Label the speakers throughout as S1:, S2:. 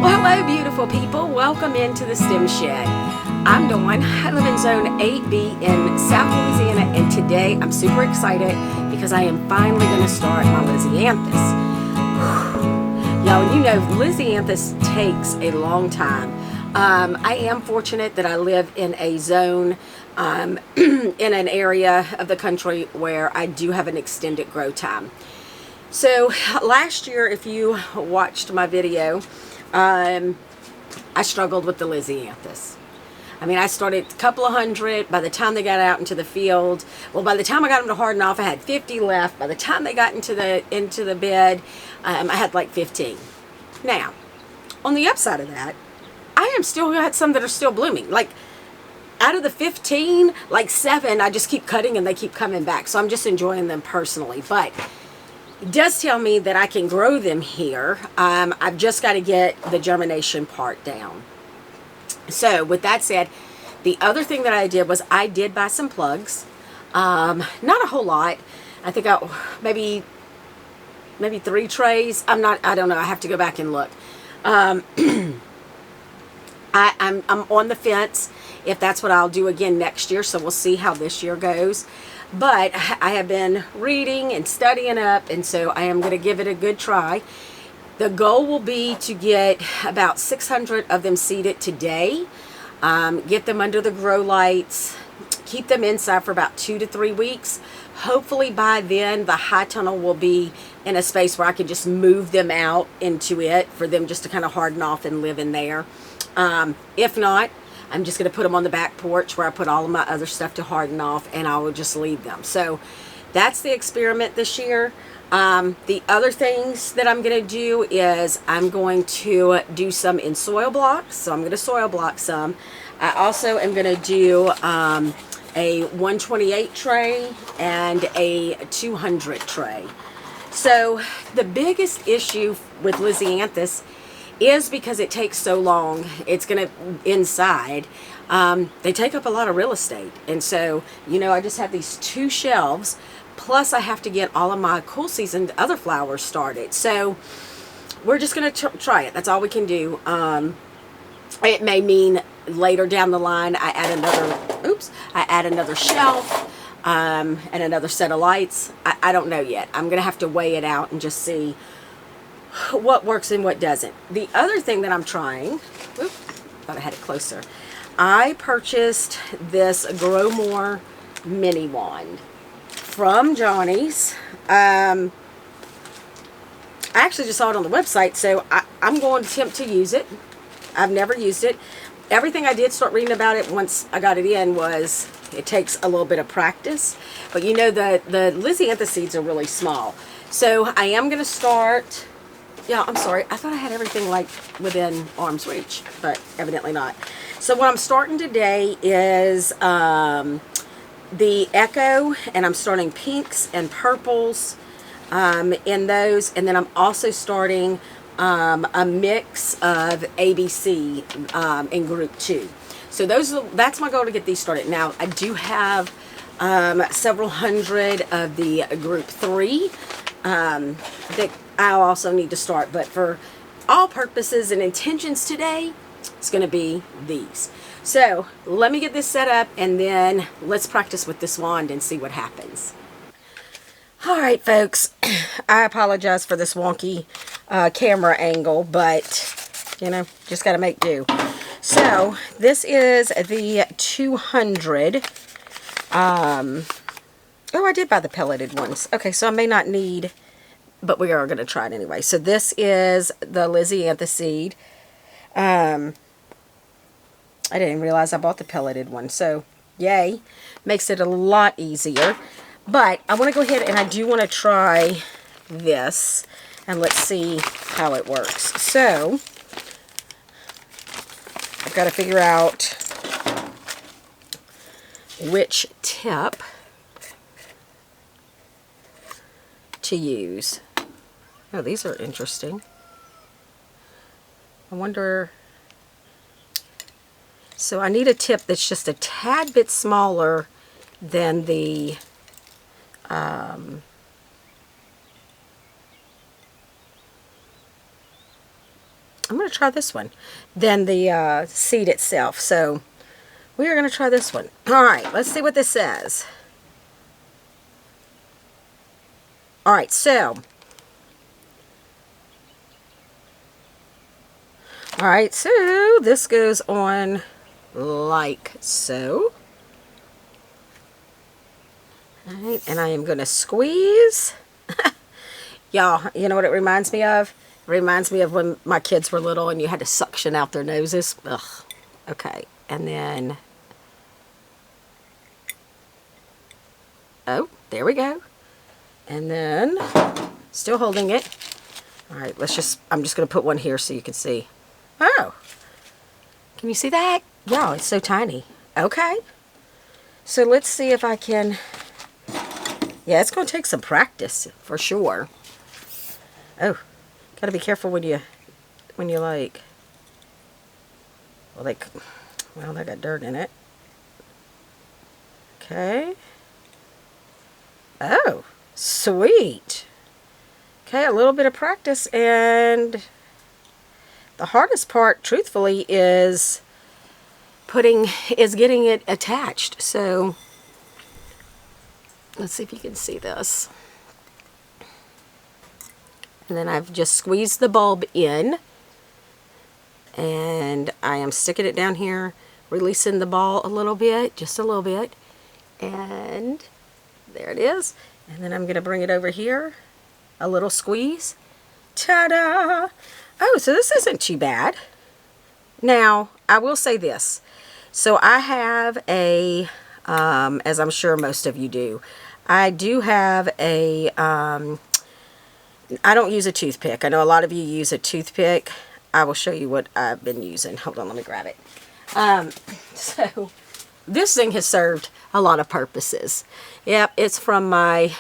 S1: Well, hello, beautiful people. Welcome into the Stem Shed. I'm Dawn. I live in Zone 8B in South Louisiana, and today I'm super excited because I am finally going to start my lisianthus. Y'all, you know, lisianthus takes a long time. I am fortunate that I live in a zone, in an area of the country where I do have an extended grow time. So last year, if you watched my video, I struggled with the lisianthus. I mean, I started a couple of hundred. By the time they got out into the field, well, by the time I got them to harden off, I had 50 left. By the time they got into the bed, I had like 15. Now, on the upside of that, I am still got some that are still blooming. Like, out of the 15, like 7, I just keep cutting and they keep coming back. So I'm just enjoying them personally. But it does tell me that I can grow them here. I've just got to get the germination part down. So with that said, the other thing that I did was I did buy some plugs. Not a whole lot. I think maybe 3 trays. I don't know. I have to go back and look. I'm on the fence if that's what I'll do again next year. So we'll see how this year goes. But I have been reading and studying up, and so I am going to give it a good try. The goal will be to get about 600 of them seeded today, get them under the grow lights, keep them inside for about 2 to 3 weeks. Hopefully by then the high tunnel will be in a space where I can just move them out into it for them just to kind of harden off and live in there. If not, I'm just going to put them on the back porch where I put all of my other stuff to harden off, and I will just leave them. So that's the experiment this year. The other things that I'm going to do is I'm going to do some in soil blocks. So I'm going to soil block some. I also am going to do a 128 tray and a 200 tray. So the biggest issue with lisianthus is because it takes so long. It's going to inside. They take up a lot of real estate. And so, you know, I just have these 2 shelves. Plus, I have to get all of my cool season other flowers started. So we're just going to try it. That's all we can do. It may mean later down the line I add another shelf and another set of lights. I don't know yet. I'm going to have to weigh it out and just see what works and what doesn't. The other thing that I'm trying, thought I had it closer. I purchased this Grow More mini wand from Johnny's. I actually just saw it on the website, so I'm going to attempt to use it. I've never used it. Everything I did start reading about it once I got it in was it takes a little bit of practice. But you know, the lisianthus seeds are really small. So I am going to start. Yeah, I'm sorry. I thought I had everything like within arm's reach, but evidently not. So what I'm starting today is the Echo, and I'm starting pinks and purples in those, and then I'm also starting a mix of ABC in group 2. So that's my goal to get these started. Now I do have several hundred of the group 3 that I also need to start, but for all purposes and intentions today, it's going to be these. So let me get this set up, and then let's practice with this wand and see what happens. All right, folks, I apologize for this wonky camera angle, but you know, just got to make do. So this is the 200. Oh, I did buy the pelleted ones. Okay, so I may not need, but we are going to try it anyway. So this is the lisianthus seed. I didn't realize I bought the pelleted one. So, yay. Makes it a lot easier. But I want to go ahead and I do want to try this. And let's see how it works. So, I've got to figure out which tip to use. Oh, these are interesting. I wonder. So I need a tip that's just a tad bit smaller than the I'm going to try this one than the seed itself. So we are going to try this one. All right, let's see what this says. All right, so. All right, so this goes on like so. All right, and I am going to squeeze. Y'all, you know what it reminds me of? It reminds me of when my kids were little and you had to suction out their noses. Ugh. Okay, and then, oh, there we go. And then, still holding it. All right, I'm just going to put one here so you can see. Oh, can you see that? Yeah, it's so tiny. Okay. So let's see if I can, yeah, it's going to take some practice for sure. Oh, got to be careful when you like, well, they got dirt in it. Okay. Oh, sweet. Okay, a little bit of practice, and the hardest part, truthfully, is getting it attached. So let's see if you can see this. And then I've just squeezed the bulb in, and I am sticking it down here, releasing the ball a little bit, just a little bit, and there it is. And then I'm going to bring it over here, a little squeeze. Ta-da! Oh, so this isn't too bad. Now, I will say this. So I have a, as I'm sure most of you do, I do have a, I don't use a toothpick. I know a lot of you use a toothpick. I will show you what I've been using. Hold on, let me grab it. So this thing has served a lot of purposes. Yep, it's from my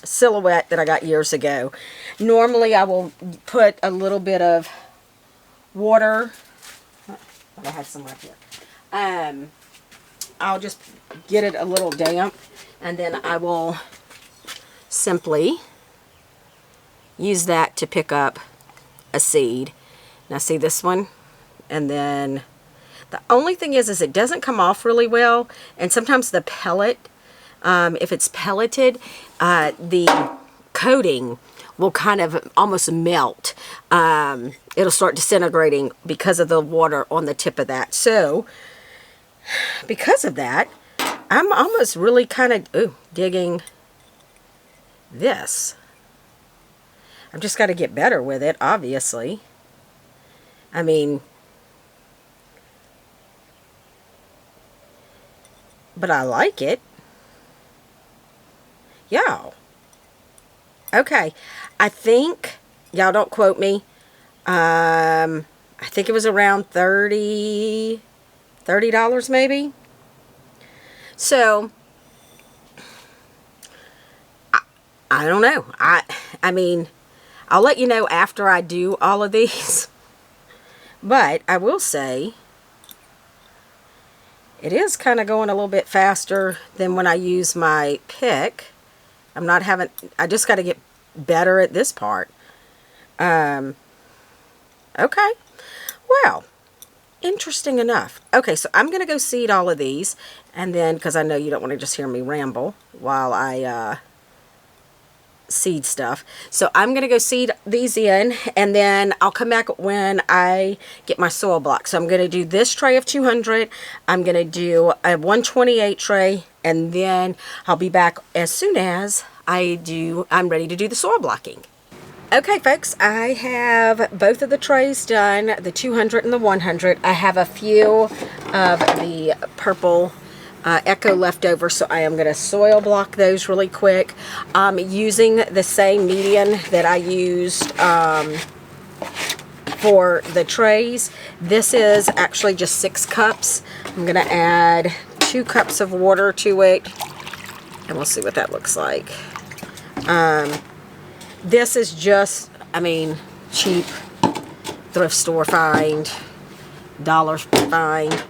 S1: silhouette that I got years ago. Normally I will put a little bit of water. I have some right here. I'll just get it a little damp, and then I will simply use that to pick up a seed. Now see this one? And then the only thing is it doesn't come off really well, and sometimes the pellet, if it's pelleted, the coating will kind of almost melt. It'll start disintegrating because of the water on the tip of that. So because of that, I'm almost really kind of digging this. I've just got to get better with it, obviously. I mean, but I like it. Y'all. Okay. I think, y'all don't quote me. I think it was around $30 maybe. So, I don't know. I mean, I'll let you know after I do all of these. But I will say, it is kind of going a little bit faster than when I use my pick. I just got to get better at this part. Okay. Well, interesting enough. Okay, so I'm going to go seed all of these. And then, because I know you don't want to just hear me ramble while I seed stuff. So I'm going to go seed these in, and then I'll come back when I get my soil block. So I'm going to do this tray of 200. I'm going to do a 128 tray, and then I'll be back as soon as I'm ready to do the soil blocking. Okay, folks, I have both of the trays done, the 200 and the 100. I have a few of the purple Echo left over, so I am going to soil block those really quick. Using the same medium that I used for the trays. This is actually just 6 cups. I'm going to add 2 cups of water to it, and we'll see what that looks like. This is just, I mean, cheap thrift store find, dollar find.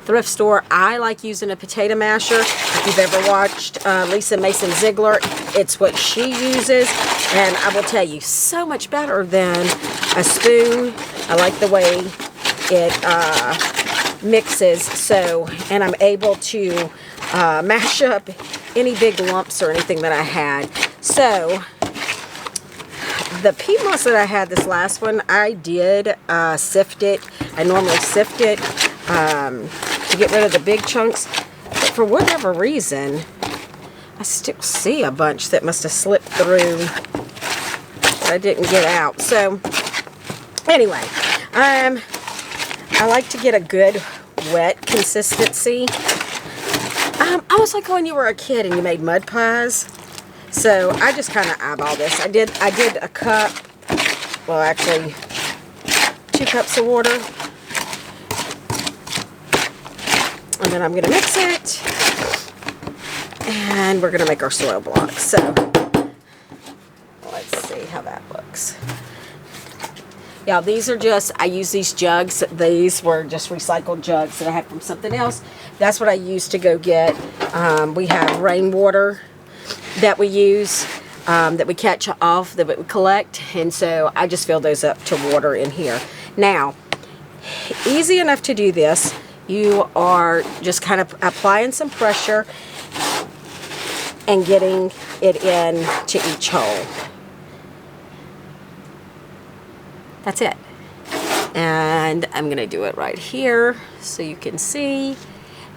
S1: Thrift store. I like using a potato masher. If you've ever watched Lisa Mason Ziegler, it's what she uses. And I will tell you, so much better than a spoon. I like the way it mixes. So, and I'm able to mash up any big lumps or anything that I had. So, the peat moss that I had this last one, I did sift it. I normally sift it to get rid of the big chunks. But for whatever reason, I still see a bunch that must have slipped through that I didn't get out. So, anyway, I like to get a good wet consistency. I was like when you were a kid and you made mud pies. So I just kind of eyeball this. I did a cup, well actually 2 cups of water. And then I'm going to mix it. And we're going to make our soil blocks. So let's see how that looks. Yeah, these are just, I use these jugs. These were just recycled jugs that I had from something else. That's what I used to go get. We have rainwater that we use, that we catch off, that we collect. And so I just fill those up to water in here. Now, easy enough to do this. You are just kind of applying some pressure and getting it in to each hole. That's it. And I'm going to do it right here so you can see.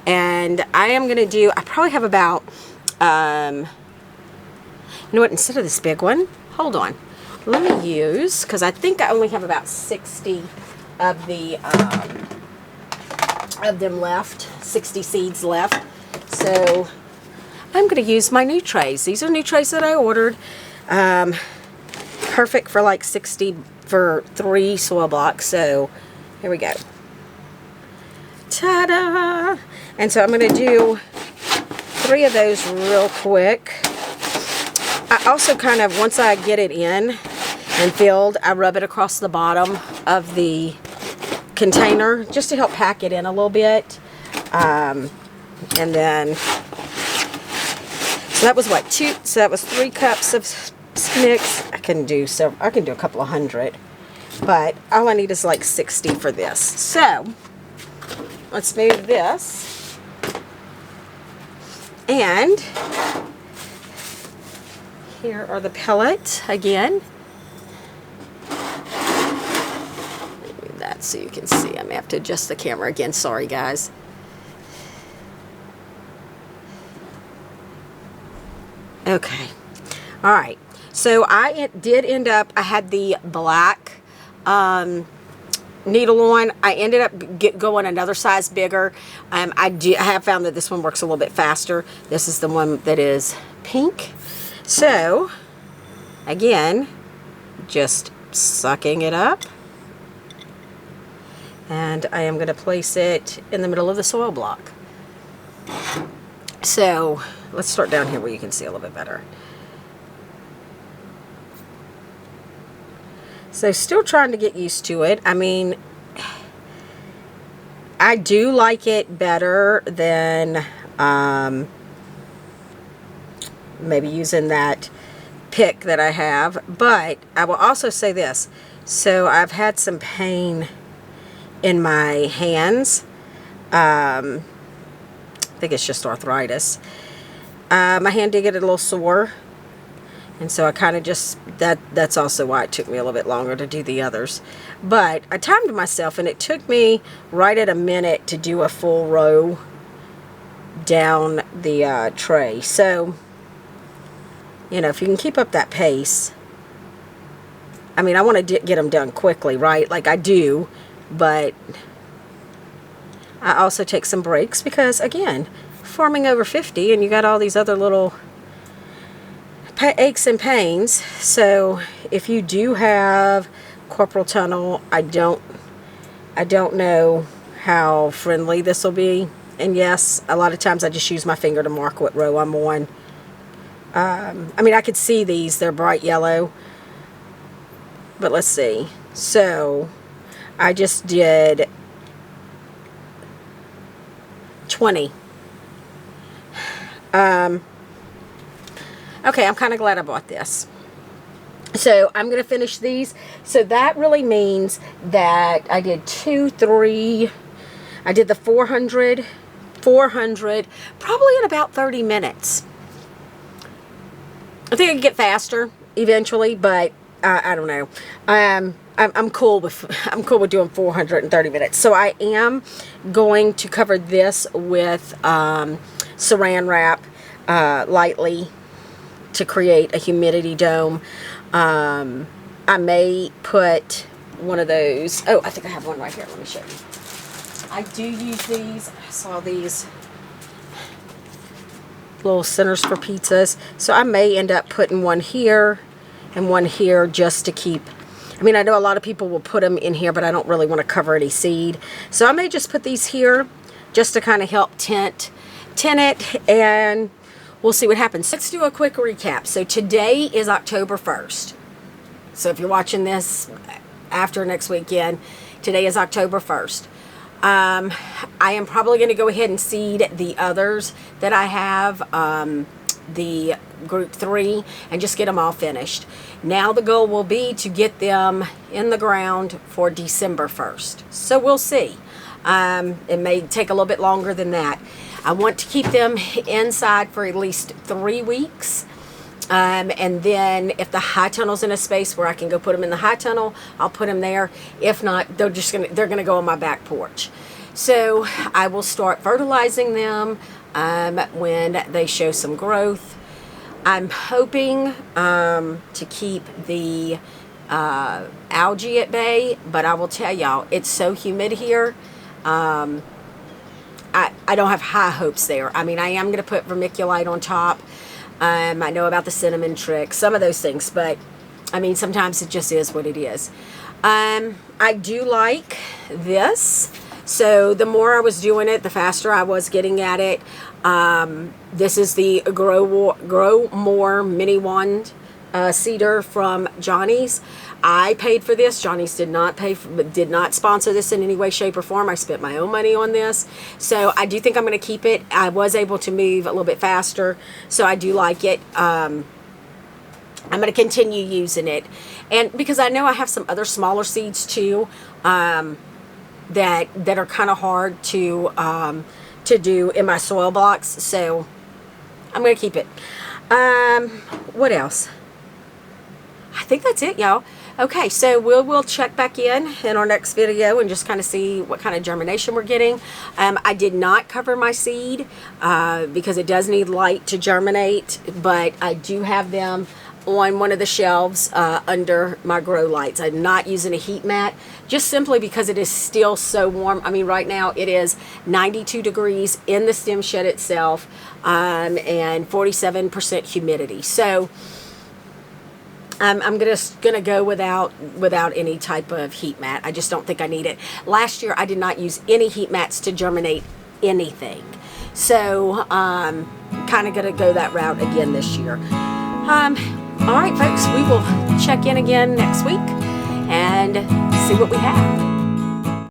S1: And I am going to do, I probably have about, you know what, instead of this big one, hold on. Let me use, because I think I only have about 60 of the, of them left, 60 seeds left. So I'm going to use my new trays. These are new trays that I ordered. Perfect for like 60 for 3 soil blocks. So here we go. Ta-da! And so I'm going to do 3 of those real quick. I also kind of, once I get it in and filled, I rub it across the bottom of the container just to help pack it in a little bit. And then, so that was what, 2, so that was 3 cups of mix. I can do a couple of hundred, but all I need is like 60 for this. So let's move this, and here are the pellets again. Move that so you can see. I may have to adjust the camera again. Sorry, guys. Okay. All right. So I did end up, I had the black needle on. I ended up going another size bigger. I have found that this one works a little bit faster. This is the one that is pink. So, again, just sucking it up. And I am going to place it in the middle of the soil block. So, let's start down here where you can see a little bit better. So still trying to get used to it. I mean, I do like it better than maybe using that pick that I have. But I will also say this. So I've had some pain in my hands. I think it's just arthritis. My hand did get a little sore. And so I kind of just, that's also why it took me a little bit longer to do the others. But I timed myself, and it took me right at a minute to do a full row down the tray. So, you know, if you can keep up that pace. I mean, I want to get them done quickly, right? Like I do. But I also take some breaks because, again, farming over 50 and you got all these other little aches and pains. So if you do have carpal tunnel, I don't know how friendly this will be. And yes, a lot of times I just use my finger to mark what row I'm on. I mean, I could see these, they're bright yellow, but let's see. So I just did 20. Okay, I'm kind of glad I bought this. So I'm going to finish these. So that really means that I did 2, 3, I did the 400, probably in about 30 minutes. I think I can get faster eventually, but I don't know. I'm cool with doing 430 minutes. So I am going to cover this with saran wrap lightly to create a humidity dome. I may put one of those. Oh, I think I have one right here. Let me show you. I do use these. I saw these little centers for pizzas. So I may end up putting one here and one here just to keep. I mean, I know a lot of people will put them in here, but I don't really want to cover any seed. So I may just put these here just to kind of help tint it, and we'll see what happens. Let's do a quick recap. So today is October 1st. So if you're watching this after next weekend, today is October 1st. I am probably going to go ahead and seed the others that I have, the group 3, and just get them all finished. Now the goal will be to get them in the ground for December 1st. So we'll see. It may take a little bit longer than that. I want to keep them inside for at least 3 weeks. And then if the high tunnel's in a space where I can go put them in the high tunnel, I'll put them there. If not, they're gonna go on my back porch. So I will start fertilizing them when they show some growth. I'm hoping to keep the algae at bay, but I will tell y'all, it's so humid here. I don't have high hopes there. I mean, I am going to put vermiculite on top. I know about the cinnamon trick, some of those things, but I mean, sometimes it just is what it is. I do like this. So the more I was doing it, the faster I was getting at it. This is the Grow More Mini Wand cedar from Johnny's. I paid for this. Johnny's did not sponsor this in any way, shape, or form. I spent my own money on this. So I do think I'm going to keep it. I was able to move a little bit faster, so I do like it. I'm going to continue using it. And because I know I have some other smaller seeds too, that are kind of hard to do in my soil blocks. So I'm going to keep it. What else? I think that's it, y'all. Okay, so we'll check back in our next video and just kind of see what kind of germination we're getting. I did not cover my seed because it does need light to germinate, but I do have them on one of the shelves under my grow lights. I'm not using a heat mat, just simply because it is still so warm. I mean, right now it is 92 degrees in the stem shed itself, and 47% humidity. So I'm gonna go without any type of heat mat. I just don't think I need it. Last year I did not use any heat mats to germinate anything. So kind of gonna go that route again this year. All right, folks, we will check in again next week and see what we have.